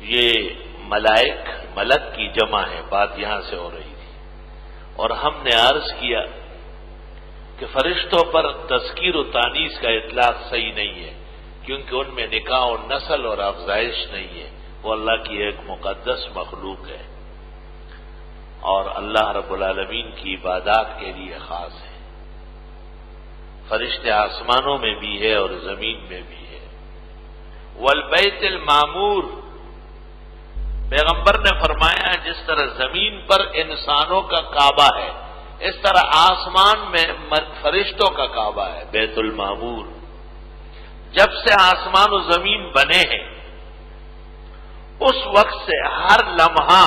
یہ ملک کی جمع ہے، بات یہاں سے ہو رہی تھی، اور ہم نے عرض کیا کہ فرشتوں پر تذکیر و تانیث کا اطلاق صحیح نہیں ہے، کیونکہ ان میں نکاح و نسل اور افزائش نہیں ہے، وہ اللہ کی ایک مقدس مخلوق ہے اور اللہ رب العالمین کی عبادات کے لیے خاص ہے۔ فرشتے آسمانوں میں بھی ہے اور زمین میں بھی ہے۔ والبیت المعمور، پیغمبر نے فرمایا جس طرح زمین پر انسانوں کا کعبہ ہے اس طرح آسمان میں فرشتوں کا کعبہ ہے، بیت المعمور۔ جب سے آسمان و زمین بنے ہیں اس وقت سے ہر لمحہ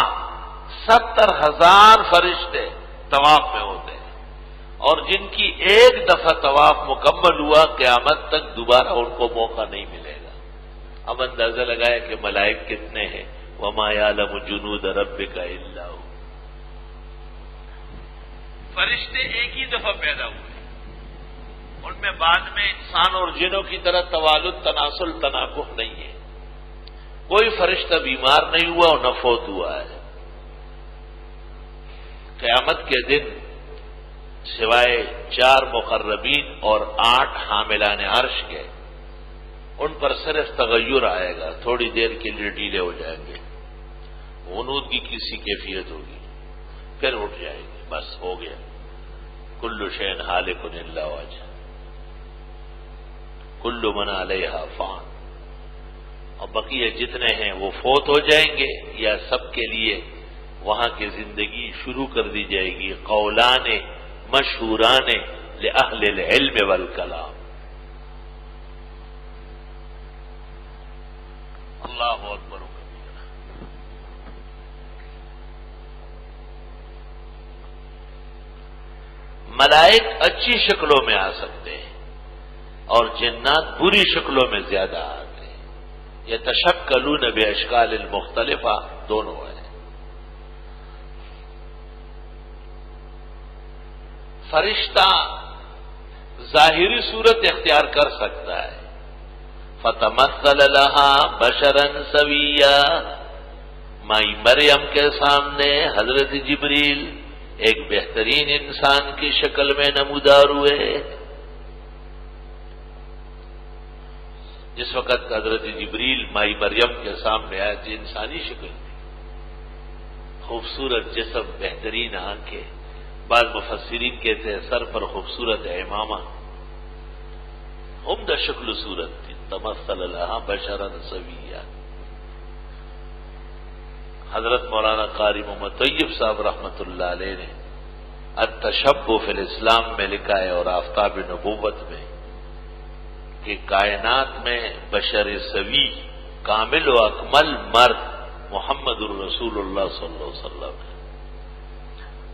70,000 فرشتے طواف میں ہوتے ہیں، اور جن کی ایک دفعہ طواف مکمل ہوا قیامت تک دوبارہ ان کو موقع نہیں ملے گا۔ اب اندازہ لگائے کہ ملائک کتنے ہیں، وَمَا يَعْلَمُ جُنُودَ رَبِّكَ إِلَّا هُوَ۔ فرشتے ایک ہی دفعہ پیدا ہوئے، ان میں بعد میں انسان اور جنوں کی طرح توالد، تناسل، تناکح نہیں ہے، کوئی فرشتہ بیمار نہیں ہوا اور نہ فوت ہوا ہے۔ قیامت کے دن سوائے 4 مقربین اور 8 حاملان عرش کے، ان پر صرف تغیر آئے گا، تھوڑی دیر کے لیے ڈھیلے ہو جائیں گے، غنود کی کسی کیفیت ہوگی، پھر اٹھ جائے گی، بس ہو گیا۔ کل شیء ہالک الا وجہہ، کل من علیہا فان، اور بقیہ جتنے ہیں وہ فوت ہو جائیں گے یا سب کے لیے وہاں کی زندگی شروع کر دی جائے گی۔ قولان مشہوران لأہل العلم والکلام۔ اللہ اکبر و کبیرہ۔ ملائک اچھی شکلوں میں آ سکتے ہیں اور جنات بری شکلوں میں زیادہ آتے ہیں، یتشکلون باشکال المختلفہ، دونوں ہیں۔ فرشتہ ظاہری صورت اختیار کر سکتا ہے، فتمثل لها بشرا سویا، مائی مریم کے سامنے حضرت جبریل ایک بہترین انسان کی شکل میں نمودار ہوئے۔ جس وقت حضرت جبریل مائی مریم کے سامنے آئے تھے، انسانی شکل تھی، خوبصورت جسم، بہترین آنکھیں، بعض مفسرین کہتے ہیں سر پر خوبصورت امامہ، عمدہ شکل و صورت تھی۔ تمثل لها بشرا سویا۔ حضرت مولانا قاری محمد طیب صاحب رحمۃ اللہ علیہ نے التشبہ فی الاسلام میں لکھا ہے اور آفتاب نبوت میں کہ کائنات میں بشر سوی، کامل و اکمل مرد محمد الرسول اللہ صلی اللہ علیہ وسلم ہے۔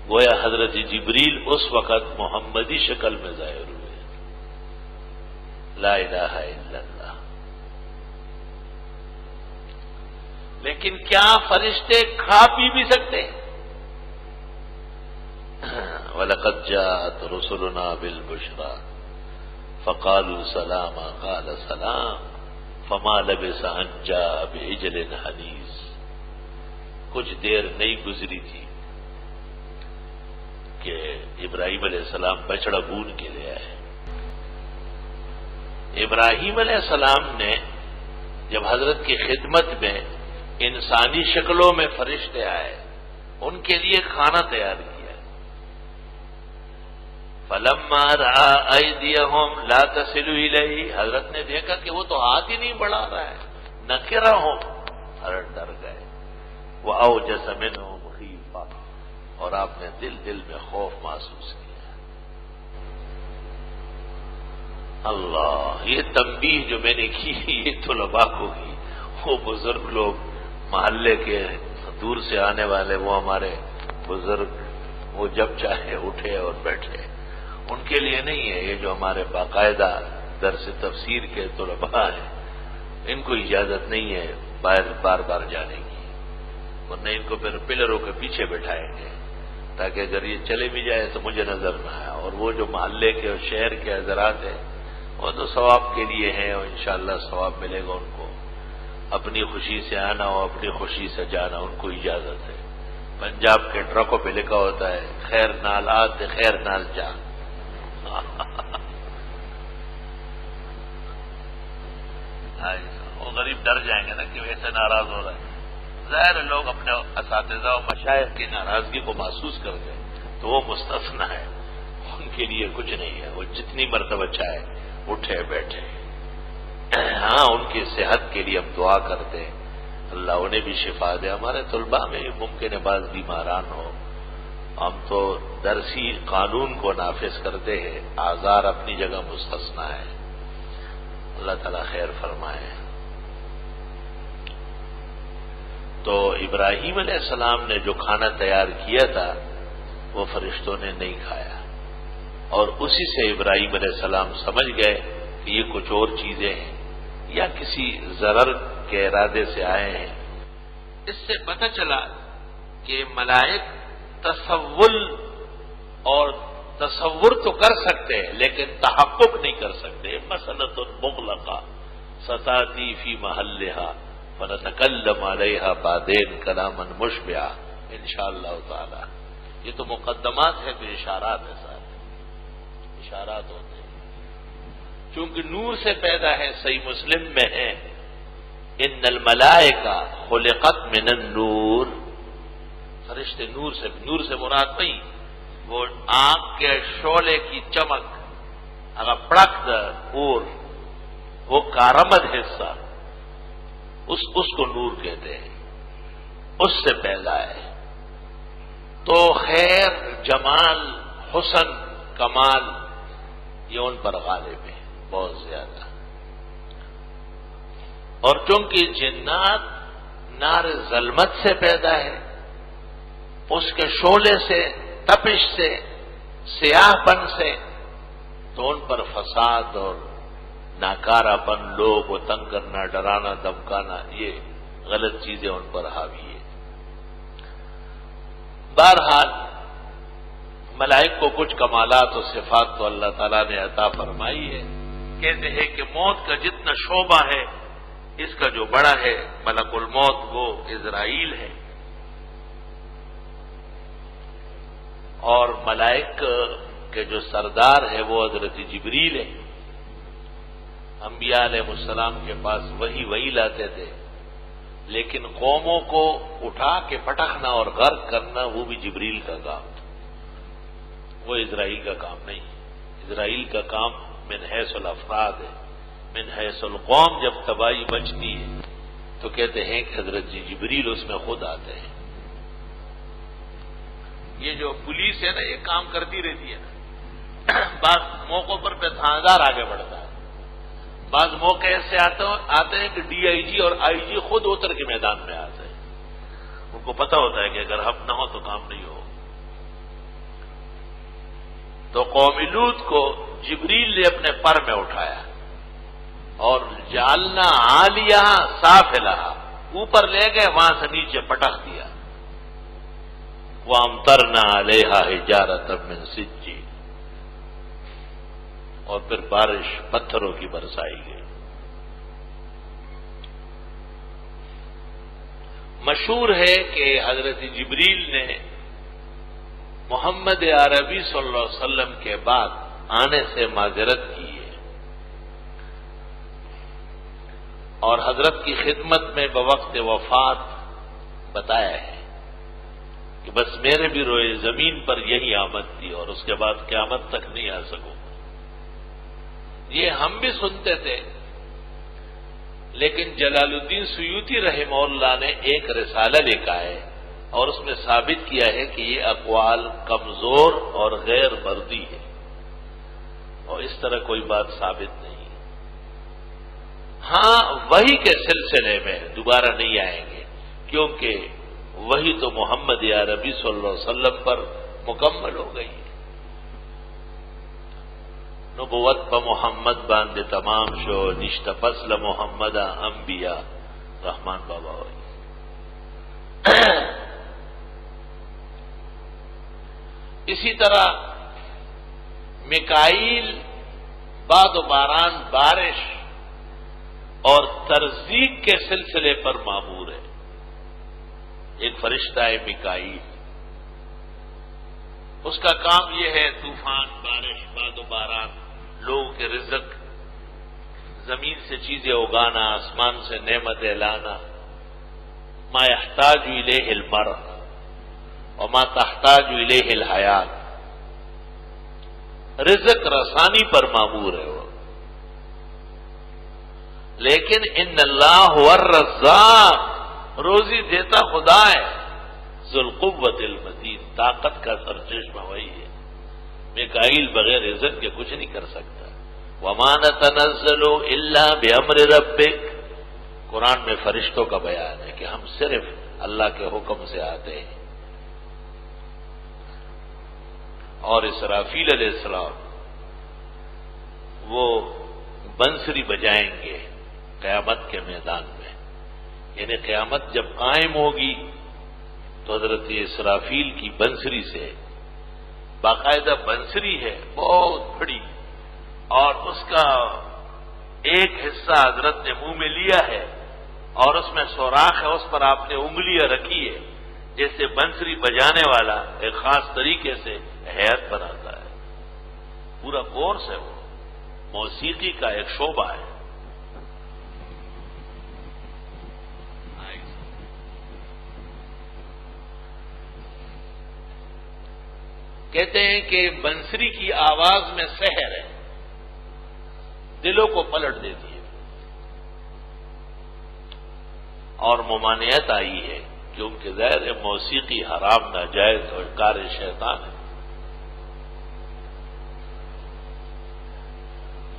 گویا حضرت جبریل اس وقت محمدی شکل میں ظاہر ہوئے۔ لا الہ الا اللہ۔ لیکن کیا فرشتے کھا پی بھی سکتے ہیں؟ وَلَقَدْ جَاءَتْ رُسُلُنَا بِالْبُشْرَى فَقَالُوا سَلَامًا قَالَ سَلَامٌ فَمَا لَبِثَ أَن جَاءَ بِعِجْلٍ حَنِيذٍ۔ کچھ دیر نہیں گزری تھی کہ ابراہیم علیہ السلام بچڑا بون کے لے آئے۔ ابراہیم علیہ السلام نے جب حضرت کی خدمت میں انسانی شکلوں میں فرشتے آئے، ان کے لیے کھانا تیار کیا۔ فَلَمَّا رَأَىٰ أَيْدِيَهُمْ لَا تَصِلُ إِلَيْهِ، حضرت نے دیکھا کہ وہ تو ہاتھ ہی نہیں بڑھا رہا ہے، نَكِرَهُمْ، حضرت ڈر گئے۔ وَأَوْجَسَ مِنْهُمْ خِيفَةً، اور آپ نے دل میں خوف محسوس کیا۔ اللہ، یہ تنبیہ جو میں نے کی یہ طلباء کو کی، وہ بزرگ لوگ محلے کے دور سے آنے والے، وہ ہمارے بزرگ، وہ جب چاہے اٹھے اور بیٹھے، ان کے لیے نہیں ہے۔ یہ جو ہمارے باقاعدہ درس تفسیر کے طلباء ہیں، ان کو اجازت نہیں ہے بار بار جانے کی، ورنہ ان کو پھر پلروں کے پیچھے بٹھائیں گے تاکہ اگر یہ چلے بھی جائے تو مجھے نظر نہ آئے۔ اور وہ جو محلے کے اور شہر کے حضرات ہیں وہ تو ثواب کے لیے ہیں اور انشاءاللہ ثواب ملے گا ان کو، اپنی خوشی سے آنا ہو اپنی خوشی سے جانا ان کو اجازت ہے. پنجاب کے ٹرکوں پہ لکھا ہوتا ہے خیر نال آت خیر نال جا. وہ غریب ڈر جائیں گے نا کہ ویسے ناراض ہو رہا ہے. ظاہر لوگ اپنے اساتذہ و مشائخ کی ناراضگی کو محسوس کرتے ہیں تو وہ مستثنا ہے، ان کے لیے کچھ نہیں ہے. وہ جتنی مرتبہ چاہے اٹھے بیٹھے. ہاں ان کی صحت کے لیے ہم دعا کرتے ہیں اللہ انہیں بھی شفا دے. ہمارے طلباء میں ممکن ہے بعض بیماران ہو، ہم تو درسی قانون کو نافذ کرتے ہیں، آزار اپنی جگہ مستثنا ہے. اللہ تعالیٰ خیر فرمائے. تو ابراہیم علیہ السلام نے جو کھانا تیار کیا تھا وہ فرشتوں نے نہیں کھایا، اور اسی سے ابراہیم علیہ السلام سمجھ گئے کہ یہ کچھ اور چیزیں ہیں یا کسی ضرر کے ارادے سے آئے ہیں. اس سے پتہ چلا کہ ملائک تصور تو کر سکتے ہیں لیکن تحقق نہیں کر سکتے. مسئلۃ مغلقہ ستاتی فی محلہا فنتکلم علیہا بعدین کلاما مشبعا انشاءاللہ تعالی. یہ تو مقدمات ہیں تو اشارات ہیں، ساتھ اشارات ہوتے ہیں. چونکہ نور سے پیدا ہے، صحیح مسلم میں ہے ان الملائکہ خلقت من النور. فرشتے نور سے مراد نہیں وہ آنکھ کے شعلے کی چمک اگر پڑک اور وہ کارمد حصہ اس کو نور کہتے ہیں، اس سے پیدا ہے. تو خیر جمال حسن کمال یہ ان پر غالب ہے بہت زیادہ. اور چونکہ جنات نار ظلمت سے پیدا ہے، اس کے شعلے سے تپش سے سیاہ پن سے، تو ان پر فساد اور ناکارہ پن لوگ کو تنگ کرنا ڈرانا دمکانا یہ غلط چیزیں ان پر حاوی ہے. بہرحال ملائک کو کچھ کمالات و صفات تو اللہ تعالیٰ نے عطا فرمائی ہے. کہتے ہیں کہ موت کا جتنا شعبہ ہے اس کا جو بڑا ہے ملک الموت وہ عزرائیل ہے، اور ملائک کے جو سردار ہے وہ حضرت جبریل ہے. انبیاء علیہ السلام کے پاس وہی لاتے تھے، لیکن قوموں کو اٹھا کے پٹکنا اور غرق کرنا وہ بھی جبریل کا کام تھا، وہ اسرائیل کا کام نہیں. اسرائیل کا کام من حیث الافراد ہے. من حیث القوم جب تباہی مچتی ہے تو کہتے ہیں کہ حضرت جبریل اس میں خود آتے ہیں. یہ جو پولیس ہے نا یہ کام کرتی رہتی ہے نا، بعض موقعوں پر تھانیدار آگے بڑھتا ہے، بعض موقع ایسے آتے ہیں کہ ڈی آئی جی اور آئی جی خود اتر کے میدان میں آتے ہیں. ان کو پتہ ہوتا ہے کہ اگر ہم نہ ہو تو کام نہیں ہو. تو قوم لوط کو جبریل نے اپنے پر میں اٹھایا اور جالنا عالیہ سافلہا اوپر لے گئے، وہاں سے نیچے پٹک دیا. وَأَمْطَرْنَا عَلَيْهَا حِجَارَةً مِّن سِجِّيلٍ، اور پھر بارش پتھروں کی برسائی گئی. مشہور ہے کہ حضرت جبریل نے محمد عربی صلی اللہ علیہ وسلم کے بعد آنے سے معذرت کی ہے، اور حضرت کی خدمت میں بوقت وفات بتایا ہے کہ بس میرے بھی روئے زمین پر یہی آمد تھی اور اس کے بعد قیامت تک نہیں آ سکوں. یہ ہم بھی سنتے تھے، لیکن جلال الدین سیوطی رحمہ اللہ نے ایک رسالہ لکھا ہے اور اس میں ثابت کیا ہے کہ یہ اقوال کمزور اور غیر مردی ہے، اور اس طرح کوئی بات ثابت نہیں. ہاں وحی کے سلسلے میں دوبارہ نہیں آئیں گے، کیونکہ وہی تو محمد عربی صلی اللہ علیہ وسلم پر مکمل ہو گئی ہے. نبوت پا محمد باندے تمام شو نشت فصل محمد انبیاء رحمان بابا ہوئی. اسی طرح میکائیل باد و باران بارش اور ترزیق کے سلسلے پر مامور ہے. ایک فرشتہ ہے میکائیل، اس کا کام یہ ہے طوفان، بارش، باد و باران، لوگوں کے رزق، زمین سے چیزیں اگانا، آسمان سے نعمتیں لانا. ما يحتاج الیہ المرء وما تحتاج الیہ الحیات. رزق رسانی پر مامور ہے وہ. لیکن ان اللہ هو الرزاق، روزی دیتا خدا ہے، ذو القوت المتین، طاقت کا سرچشمہ وہی ہے. میکائیل بغیر رزق کے کچھ نہیں کر سکتا. وما نتنزل الا بامر ربک، قرآن میں فرشتوں کا بیان ہے کہ ہم صرف اللہ کے حکم سے آتے ہیں. اور اسرافیل علیہ السلام وہ بنسری بجائیں گے قیامت کے میدان میں. یعنی قیامت جب قائم ہوگی تو حضرت اسرافیل کی بنسری سے، باقاعدہ بنسری ہے بہت بڑی، اور اس کا ایک حصہ حضرت نے منہ میں لیا ہے اور اس میں سوراخ ہے، اس پر آپ نے انگلیاں رکھی ہے، جیسے بنسری بجانے والا ایک خاص طریقے سے ہیئت بناتا ہے. پورا کورس ہے، وہ موسیقی کا ایک شعبہ ہے. کہتے ہیں کہ بنسری کی آواز میں سحر ہے، دلوں کو پلٹ دیتی ہے. اور ممانعت آئی ہے کیونکہ ظاہر موسیقی حرام، ناجائز اور کار شیطان ہے.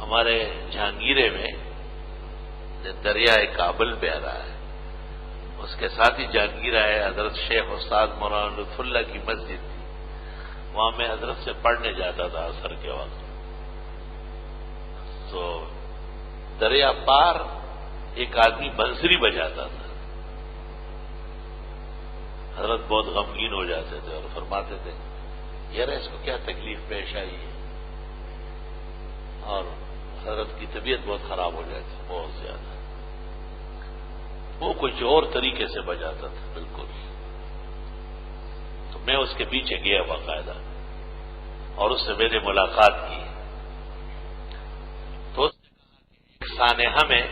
ہمارے جہانگیرے میں دریائے کابل بہ رہا ہے، اس کے ساتھ ہی جہانگیرہ ہے حضرت شیخ استاد مولانا لطف اللہ کی مسجد تھی، وہاں میں حضرت سے پڑھنے جاتا تھا عصر کے وقت. تو دریا پار ایک آدمی بنسری بجاتا تھا. حضرت بہت غمگین ہو جاتے تھے اور فرماتے تھے یار اس کو کیا تکلیف پیش آئی ہے. اور حضرت کی طبیعت بہت خراب ہو جاتی بہت زیادہ. وہ کچھ اور طریقے سے بجاتا تھا بالکل. تو میں اس کے پیچھے گیا باقاعدہ اور اس سے میں نے ملاقات کی. تو اس نے کہا کہ ایک سانحہ میں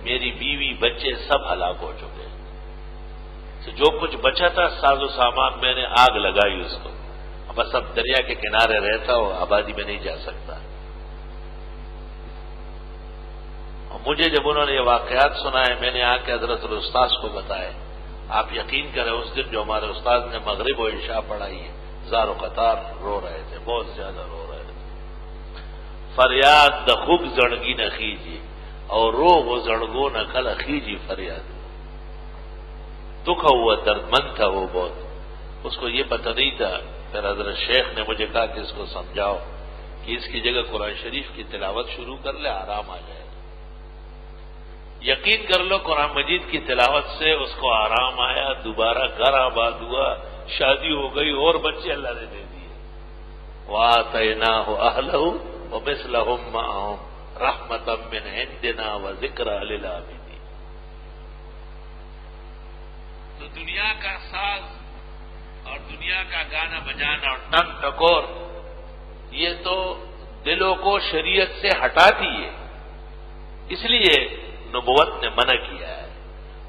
میری بیوی بچے سب ہلاک ہو چکے ہیں. تو جو کچھ بچا تھا ساز و سامان میں نے آگ لگائی اس کو. بس اب دریا کے کنارے رہتا ہو، آبادی میں نہیں جا سکتا. اور مجھے جب انہوں نے یہ واقعات سنائے میں نے آ کے حضرت الاستاذ کو بتائے. آپ یقین کریں اس دن جو ہمارے استاد نے مغرب و عشاء پڑھائی ہے زار و قطار رو رہے تھے، بہت زیادہ رو رہے تھے. فریاد دخوب زڑگی نہ خیجی اور رو وہ زڑگو نہ کل خیجی فریاد. دکھ ہوا، درد مند تھا وہ بہت. اس کو یہ پتہ نہیں تھا. پھر حضرت شیخ نے مجھے کہا کہ اس کو سمجھاؤ کہ اس کی جگہ قرآن شریف کی تلاوت شروع کر لے، آرام آ جائے. یقین کر لو قرآن مجید کی تلاوت سے اس کو آرام آیا، دوبارہ گھر آباد ہوا، شادی ہو گئی اور بچے اللہ نے دے دیے. وَآتَيْنَاهُ أَهْلَهُ وَمِثْلَهُم مَّعَهُمْ رَحْمَةً مِّنْ عِندِنَا وَذِكْرَىٰ لِلْعَابِدِينَ. تو دنیا کا ساز اور دنیا کا گانا بجانا اور ٹنگ ٹکور یہ تو دلوں کو شریعت سے ہٹاتی ہے. اس لیے نبوت نے منع کیا ہے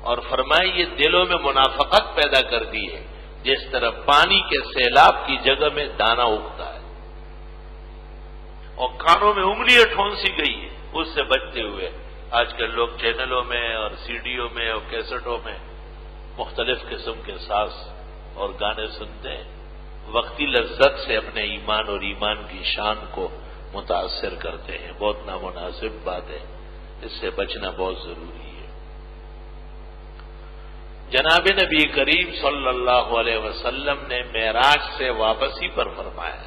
اور فرمائی یہ دلوں میں منافقت پیدا کر دی ہے، جس طرح پانی کے سیلاب کی جگہ میں دانا اگتا ہے. اور کانوں میں انگلیاں ٹھونسی گئی ہے اس سے بچتے ہوئے. آج کل لوگ چینلوں میں اور سیڈیوں میں اور کیسٹوں میں مختلف قسم کے ساز اور گانے سنتے ہیں، وقتی لذت سے اپنے ایمان اور ایمان کی شان کو متاثر کرتے ہیں. بہت نامناسب بات ہے، اس سے بچنا بہت ضروری ہے. جناب نبی کریم صلی اللہ علیہ وسلم نے معراج سے واپسی پر فرمایا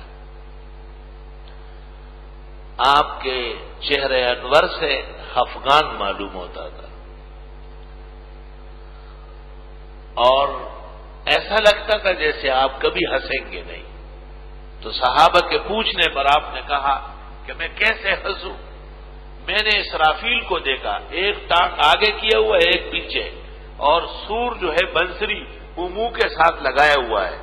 آپ کے چہرے انور سے خفگان معلوم ہوتا تھا اور ایسا لگتا تھا جیسے آپ کبھی ہنسیں گے نہیں. تو صحابہ کے پوچھنے پر آپ نے کہا کہ میں کیسے ہنسوں؟ میں نے اسرافیل کو دیکھا، ایک ٹانگ آگے کیا ہوا ہے ایک پیچھے، اور سور جو ہے بنسری وہ منہ کے ساتھ لگایا ہوا ہے،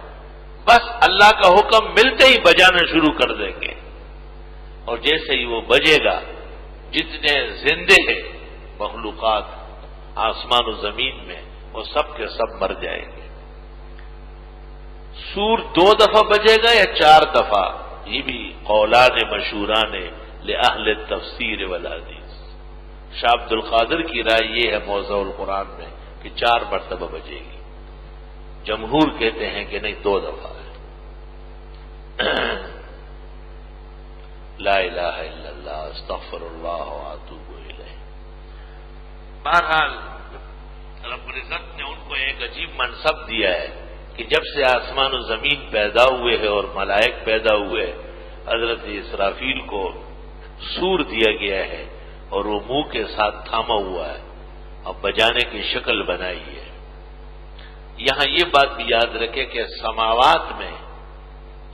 بس اللہ کا حکم ملتے ہی بجانا شروع کر دیں گے، اور جیسے ہی وہ بجے گا جتنے زندے ہیں مخلوقات آسمان و زمین میں وہ سب کے سب مر جائیں گے۔ سور 2 دفعہ بجے گا یا 4 دفعہ، یہ بھی قولان مشہوران لأہل التفسیر والحدیث۔ شاہ عبد القادر کی رائے یہ ہے موضوع القرآن میں کہ 4 مرتبہ بجے گی، جمہور کہتے ہیں کہ نہیں 2 دفعہ ہے۔ لا الہ الا اللہ استغفر اللہ واتوب الیہ۔ بہرحال رب العزت نے ان کو ایک عجیب منصب دیا ہے کہ جب سے آسمان و زمین پیدا ہوئے ہیں اور ملائک پیدا ہوئے، حضرت اسرافیل کو سور دیا گیا ہے اور وہ منہ کے ساتھ تھاما ہوا ہے، اب بجانے کی شکل بنائی ہے۔ یہاں یہ بات بھی یاد رکھے کہ سماوات میں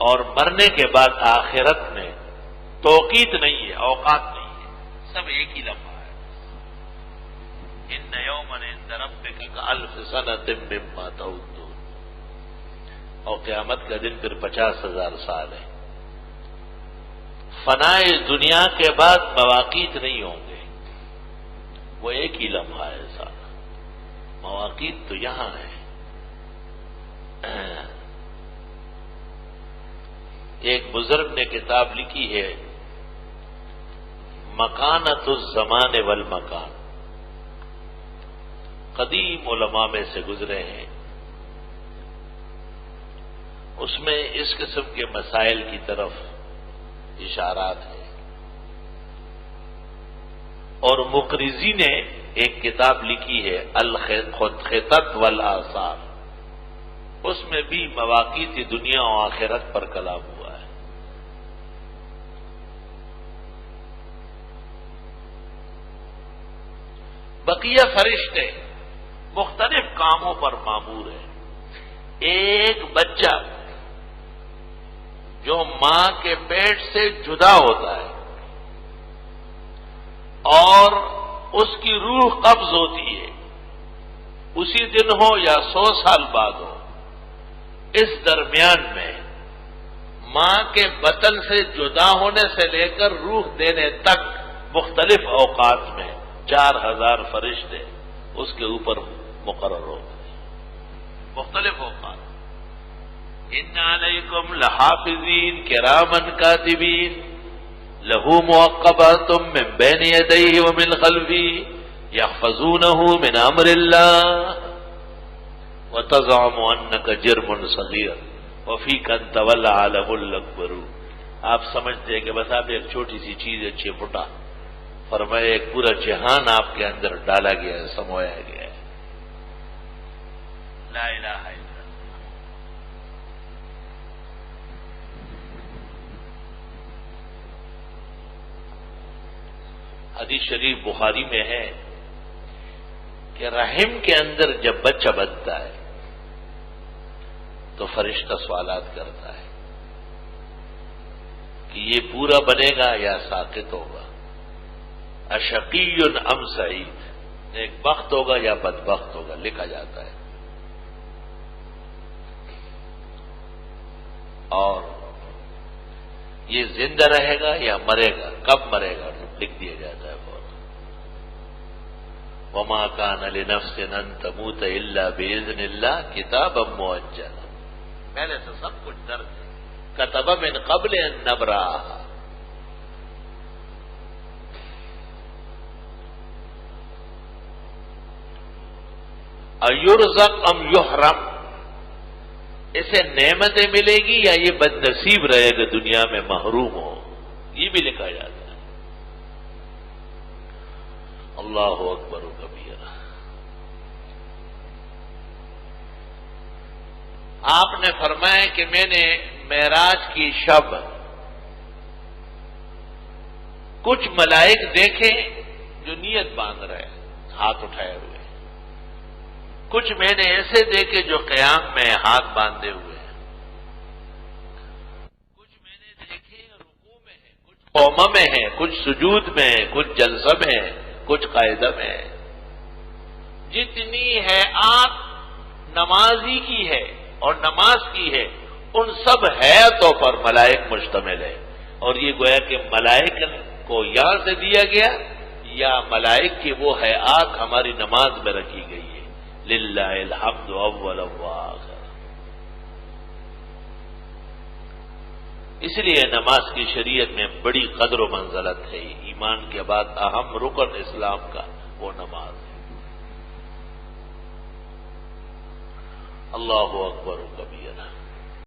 اور مرنے کے بعد آخرت میں توقیت نہیں ہے، اوقات نہیں ہے، سب ایک ہی لمحہ ہے۔ ان یوما عند ربک کالف سنۃ مما تعدون، اور قیامت کا دن پھر 50,000 سال ہے۔ فنائے دنیا کے بعد مواقیت نہیں ہوں گے، وہ ایک ہی لمحہ ہے سارا، مواقیت تو یہاں ہے۔ ایک بزرگ نے کتاب لکھی ہے مکانۃ الزمان والمکان، قدیم علماء میں سے گزرے ہیں، اس میں اس قسم کے مسائل کی طرف اشارات ہیں۔ اور مقرضی نے ایک کتاب لکھی ہے الخطط والآثار، اس میں بھی مواقیت دنیا و آخرت پر کلام ہوا ہے۔ بقیہ فرشتے مختلف کاموں پر مامور ہیں۔ ایک بچہ جو ماں کے پیٹ سے جدا ہوتا ہے اور اس کی روح قبض ہوتی ہے، اسی دن ہو یا 100 سال بعد ہو، اس درمیان میں ماں کے بطن سے جدا ہونے سے لے کر روح دینے تک مختلف اوقات میں 4000 فرشتے اس کے اوپر مقرر ہوتے ہیں، مختلف اوقات۔ ان علیکم لحافظین کراما کاتبین لہ معقبات من بین یدیہ ومن خلفہ یحفظونہ من امر اللہ وتزعم انک جرم صغیر وفیک انت والعالم الاکبر۔ آپ سمجھتے ہیں کہ بس آپ ایک چھوٹی سی چیز ہے، 6 فٹا، فرمایا ایک پورا جہان آپ کے اندر ڈالا گیا ہے، سمویا گیا ہے۔ لا الہ الا اللہ۔ حدیث شریف بخاری میں ہے کہ رحم کے اندر جب بچہ بنتا ہے تو فرشتہ سوالات کرتا ہے کہ یہ پورا بنے گا یا ساقط ہوگا، اشقی ام سعید، ایک بخت ہوگا یا بدبخت ہوگا، لکھا جاتا ہے۔ اور یہ زندہ رہے گا یا مرے گا، کب مرے گا لکھ دیا جاتا ہے فوراً۔ وما كان لنفس ان تموت الا باذن اللہ کتابا مؤجلا، پہلے سے سب کچھ درج ہے، کتب من قبل ان نبرأها۔ ایرزق ام یحرم، اسے نعمتیں ملے گی یا یہ بد نصیب رہے گا دنیا میں محروم ہو، یہ بھی لکھا جاتا ہے۔ اللہ اکبر و کبیرہ۔ آپ نے فرمایا کہ میں نے معراج کی شب کچھ ملائک دیکھے جو نیت باندھ رہے، ہاتھ اٹھائے ہوئے، کچھ میں نے ایسے دیکھے جو قیام میں ہاتھ باندھے ہوئے ہیں، کچھ میں نے دیکھے رکوع میں ہیں، کچھ قوما میں ہیں، کچھ سجود میں ہیں، کچھ جلسہ میں ہیں، کچھ قاعدہ میں ہیں۔ جتنی حیات نمازی کی ہے اور نماز کی ہے، ان سب حیاتوں پر ملائک مشتمل ہے۔ اور یہ گویا کہ ملائک کو یہاں سے دیا گیا یا ملائک کی وہ حیات ہماری نماز میں رکھی گئی ہے۔ للہ الحمد اول و آخر۔ اس لیے نماز کی شریعت میں بڑی قدر و منزلت ہے۔ ایمان کے بعد اہم رکن اسلام کا وہ نماز ہے۔ اللہ اکبر و کبیرہ۔